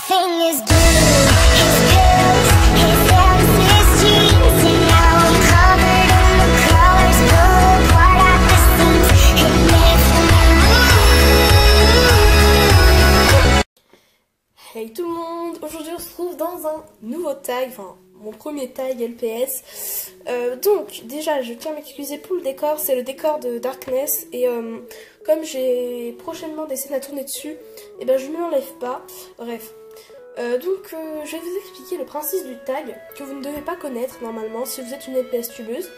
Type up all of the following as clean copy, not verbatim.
everything is blue. His pills, his hands, his jeans, and now I'm covered in the colors, pulled apart at the seams. It makes me move. Hey tout le monde, aujourd'hui on se retrouve dans un nouveau tag, enfin mon premier tag LPS. Donc déjà je tiens à m'excuser pour le décor, c'est le décor de Darkness et comme j'ai prochainement des scènes à tourner dessus, et ben je ne l'enlève pas. Bref, donc je vais vous expliquer le principe du tag que vous ne devez pas connaître normalement si vous êtes une LPS tubeuse.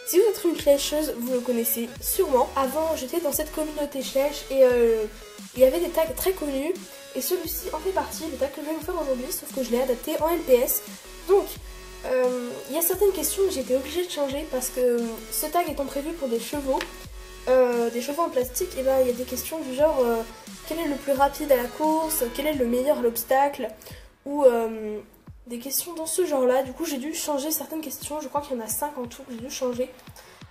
Si vous êtes une flécheuse, vous le connaissez sûrement. Avant j'étais dans cette communauté flèche et il y avait des tags très connus. Et celui-ci en fait partie, le tag que je vais vous faire aujourd'hui, sauf que je l'ai adapté en LPS. Donc, il y a certaines questions que j'ai été obligée de changer parce que ce tag étant prévu pour des chevaux en plastique, et ben il y a des questions du genre quel est le plus rapide à la course, quel est le meilleur à l'obstacle, ou des questions dans ce genre-là. Du coup, j'ai dû changer certaines questions, je crois qu'il y en a 5 en tout que j'ai dû changer.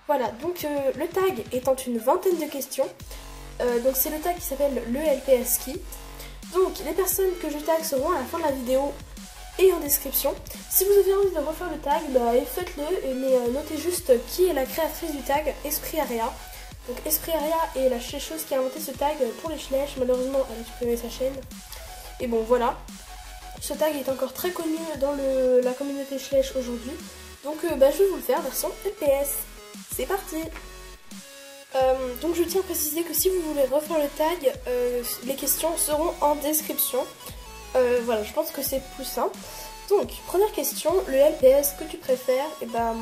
Voilà, donc le tag étant une vingtaine de questions, donc c'est le tag qui s'appelle le LPS Ski. Donc les personnes que je tag seront à la fin de la vidéo et en description. Si vous avez envie de refaire le tag, bah, faites-le, mais notez juste qui est la créatrice du tag, Esprit Aria. Donc Esprit Aria est la chose qui a inventé ce tag pour les flèches. Malheureusement elle a supprimé sa chaîne. Et bon voilà, ce tag est encore très connu dans la communauté flèche aujourd'hui. Donc bah, je vais vous le faire version LPS. C'est parti. Donc je tiens à préciser que si vous voulez refaire le tag, les questions seront en description. Voilà, je pense que c'est plus simple. Donc, première question, le LPS que tu préfères? Et ben,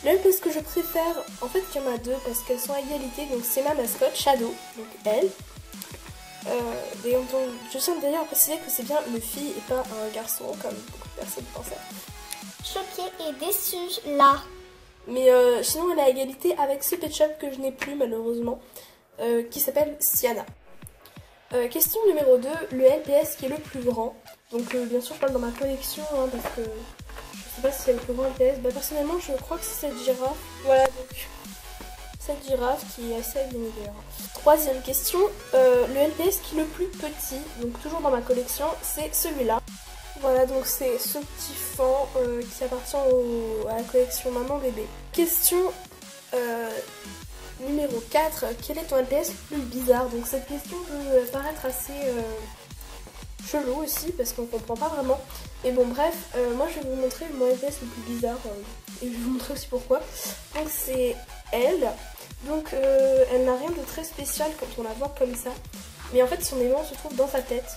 le LPS que je préfère, en fait il y en a deux parce qu'elles sont à égalité. Donc c'est ma mascotte, Shadow, donc elle. Je tiens d'ailleurs à préciser que c'est bien une fille et pas un garçon comme beaucoup de personnes pensaient. Choquée et déçue là. Mais sinon elle est à égalité avec ce pet shop que je n'ai plus malheureusement, qui s'appelle Siana. Question numéro 2, le LPS qui est le plus grand. Donc bien sûr je parle dans ma collection hein, parce que je sais pas si c'est le plus grand LPS. Bah, personnellement je crois que c'est cette girafe. Voilà, donc cette girafe qui est assez abîmée d'ailleurs. Troisième question, le LPS qui est le plus petit, donc toujours dans ma collection, c'est celui-là. Voilà, donc c'est ce petit fan qui appartient à la collection Maman Bébé. Question numéro 4, quel est ton LPS le plus bizarre? Donc cette question peut paraître assez chelou aussi parce qu'on comprend pas vraiment. Et bon bref, moi je vais vous montrer mon LPS le plus bizarre et je vais vous montrer aussi pourquoi. Donc c'est elle. Donc elle n'a rien de très spécial quand on la voit comme ça. Mais en fait son aimant se trouve dans sa tête.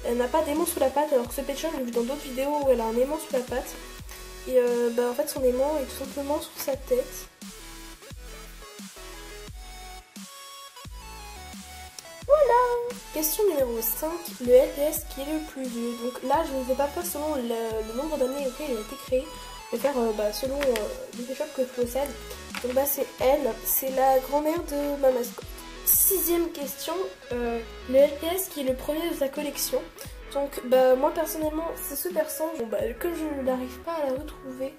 Elle n'a pas d'aimant sous la patte alors que ce pet shop, j'ai vu dans d'autres vidéos où elle a un aimant sous la patte. Et bah en fait son aimant est tout simplement sur sa tête. Voilà. Question numéro 5, le LPS qui est le plus vieux. Donc là je ne vais pas faire selon le nombre d'années auquel il a été créé. Je vais faire selon le pet shop que je possède. Donc bah c'est elle, c'est la grand-mère de ma mascotte. Sixième question, le LPS qui est le premier de sa collection. Donc bah moi personnellement c'est ce persan, bon, bah, comme je n'arrive pas à la retrouver,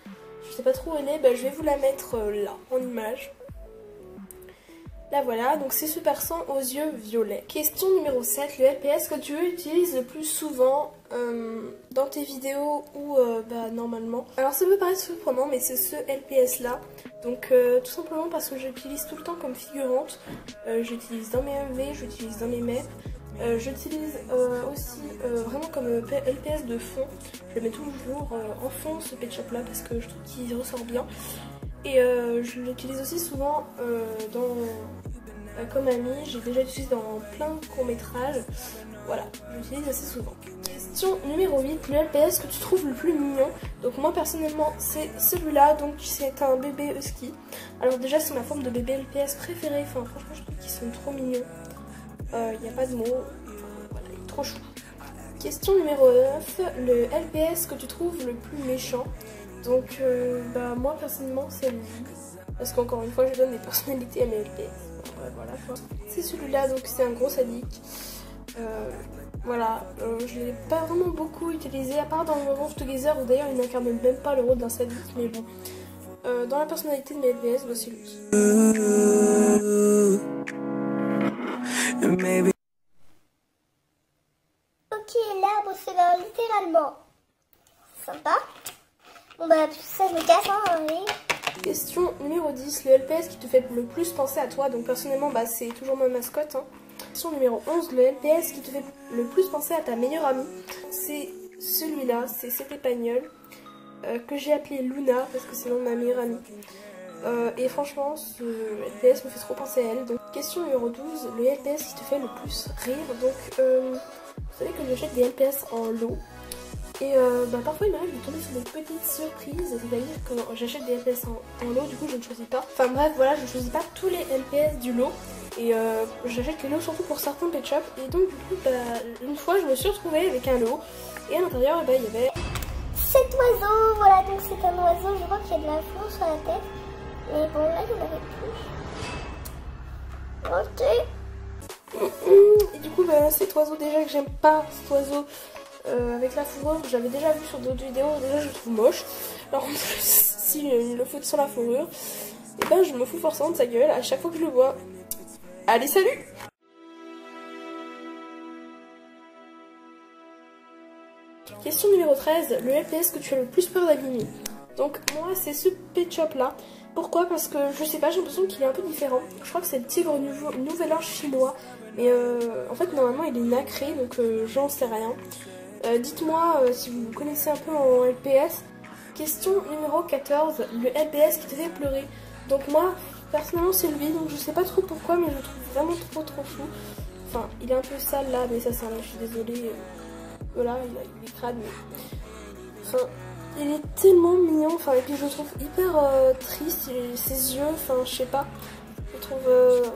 je sais pas trop où elle est, bah, je vais vous la mettre là en image. Là voilà, donc c'est ce persan aux yeux violets. Question numéro 7, le LPS que tu utilises le plus souvent dans tes vidéos ou bah, normalement. Alors ça peut paraître surprenant mais c'est ce LPS là. Donc tout simplement parce que j'utilise tout le temps comme figurante. J'utilise dans mes MV, j'utilise dans mes maps. J'utilise aussi vraiment comme LPS de fond. Je le mets toujours en fond ce pet shop là parce que je trouve qu'il ressort bien. Et je l'utilise aussi souvent comme ami. J'ai déjà utilisé dans plein de courts-métrages. Voilà, j'utilise assez souvent. Question numéro 8, le LPS que tu trouves le plus mignon. Donc moi personnellement c'est celui-là, donc c'est un bébé husky. Alors déjà c'est ma forme de bébé LPS préférée, enfin franchement je trouve qu'ils sont trop mignons. Il n'y a pas de mots, voilà, il est trop chou. Question numéro 9, le LPS que tu trouves le plus méchant. Donc bah moi personnellement c'est lui, parce qu'encore une fois je donne des personnalités à mes LPS. Voilà quoi. C'est celui-là, donc c'est un gros sadique. Voilà, je l'ai pas vraiment beaucoup utilisé, à part dans le Revenge Together où d'ailleurs il n'incarne même pas le rôle d'un sadique, mais bon. Dans la personnalité de mes LPS, bah, c'est lui. c'est là, littéralement. Sympa. Bon bah ça je me casse, hein, oui. Question numéro 10, le LPS qui te fait le plus penser à toi. Donc personnellement, bah, c'est toujours ma mascotte. Hein. Question numéro 11, le LPS qui te fait le plus penser à ta meilleure amie. C'est celui-là, c'est cet épagnol que j'ai appelé Luna parce que c'est le nom de ma meilleure amie. Et franchement, ce LPS me fait trop penser à elle. Donc question numéro 12, le LPS qui te fait le plus rire. Donc vous savez que j'achète des LPS en lot. Et bah, parfois il m'arrive de tomber sur des petites surprises, c'est-à-dire que j'achète des LPS en lot, du coup je ne choisis pas. Enfin bref, voilà, je ne choisis pas tous les LPS du lot. Et j'achète les lots surtout pour certains pet shops. Et donc du coup, bah, une fois je me suis retrouvée avec un lot. Et à l'intérieur, bah, il y avait cet oiseau, voilà, donc c'est un oiseau, je crois qu'il y a de la fleur sur la tête. Mais bon, là il n'y en avait plus. Ok. Et du coup, bah, cet oiseau, déjà que j'aime pas cet oiseau avec la fourrure, j'avais déjà vu sur d'autres vidéos, déjà je le trouve moche. Alors en plus, s'il le faut sans la fourrure, et ben je me fous forcément de sa gueule à chaque fois que je le vois. Allez, salut! Question numéro 13, le LPS que tu as le plus peur d'abîmer. Donc moi c'est ce pet shop là. Pourquoi? Parce que je sais pas, j'ai l'impression qu'il est un peu différent. Je crois que c'est le tigre nouvel an chinois. Mais en fait normalement il est nacré, donc j'en sais rien. Dites-moi si vous connaissez un peu en LPS. Question numéro 14, le LPS qui te fait pleurer. Donc moi personnellement c'est lui, donc je sais pas trop pourquoi, mais je le trouve vraiment trop fou. Enfin il est un peu sale là, mais ça c'est un, je suis désolée. Voilà, il est crade, mais enfin il est tellement mignon, enfin et puis je le trouve hyper triste, ses yeux, enfin je sais pas, je trouve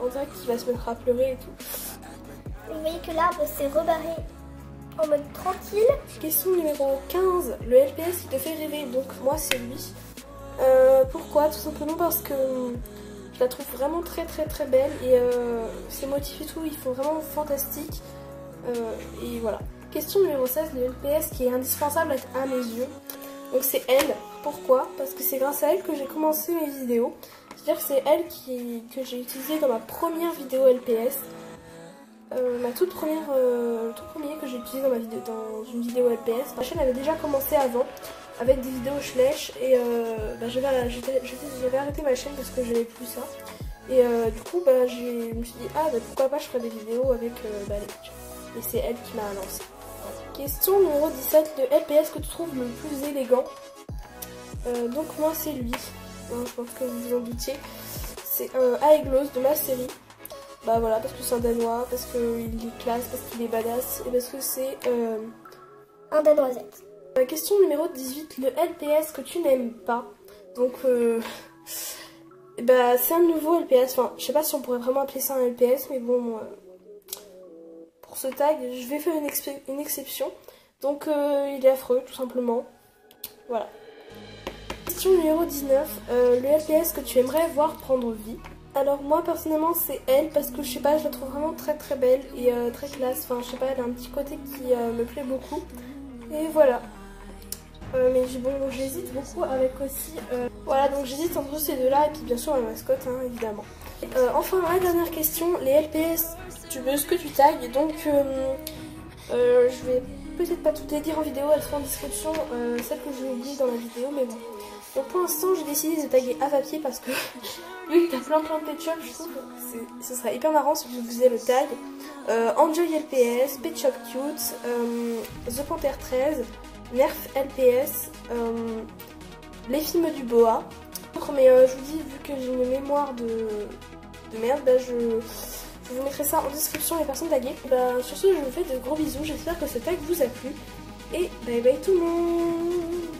on dirait qu'il va se mettre à pleurer et tout. Vous voyez que l'arbre s'est rebarré en mode tranquille. Question numéro 15, le LPS qui te fait rêver, donc moi c'est lui. Pourquoi? Tout simplement parce que je la trouve vraiment très belle et ses motifs et tout, ils font vraiment fantastique. Et voilà. Question numéro 16, le LPS qui est indispensable à mes yeux. Donc c'est elle. Pourquoi? Parce que c'est grâce à elle que j'ai commencé mes vidéos. C'est-à-dire que c'est elle que j'ai utilisée dans ma première vidéo LPS. Ma toute première, tout premier que j'ai utilisé dans une vidéo LPS. Ma chaîne avait déjà commencé avant avec des vidéos Schleich et bah, j'avais arrêté ma chaîne parce que j'avais plus ça. Et du coup bah, je me suis dit ah bah, pourquoi pas je ferais des vidéos avec bah, les pictures. Et c'est elle qui m'a lancé. Question numéro 17, le LPS que tu trouves le plus élégant. Donc moi c'est lui, je pense que vous vous en doutiez. C'est un Aeglos de ma série. Bah voilà, parce que c'est un danois, parce qu'il est classe, parce qu'il est badass, et parce que c'est un danoisette. Question numéro 18, le LPS que tu n'aimes pas. Donc bah c'est un nouveau LPS, enfin je sais pas si on pourrait vraiment appeler ça un LPS, mais bon... Pour ce tag, je vais faire une exception. Donc il est affreux, tout simplement. Voilà. Question numéro 19. Le LPS que tu aimerais voir prendre vie. Alors moi personnellement c'est elle parce que je sais pas, je la trouve vraiment très belle et très classe. Enfin je sais pas, elle a un petit côté qui me plaît beaucoup. Et voilà. Mais bon, j'hésite beaucoup avec aussi... Voilà, donc j'hésite entre ces deux-là et puis bien sûr la mascotte, hein, évidemment. Enfin, la dernière question, les LPS, tu veux ce que tu tags. Donc, je vais peut-être pas toutes les dire en vidéo, elles seront en description, celles que j'ai oubliées dans la vidéo, mais bon. Donc pour l'instant, j'ai décidé de taguer Avapier parce que lui, il a plein de pet shops, je trouve. Ce serait hyper marrant si je faisais le tag. Enjoy LPS, Pet Shop Cute, The Panther 13, Nerf LPS, les films du Boa. Mais je vous dis, vu que j'ai une mémoire de merde, bah, je vous mettrai ça en description les personnes taguées. Bah, sur ce, je vous fais de gros bisous, j'espère que ce tag vous a plu. Et bye bye tout le monde!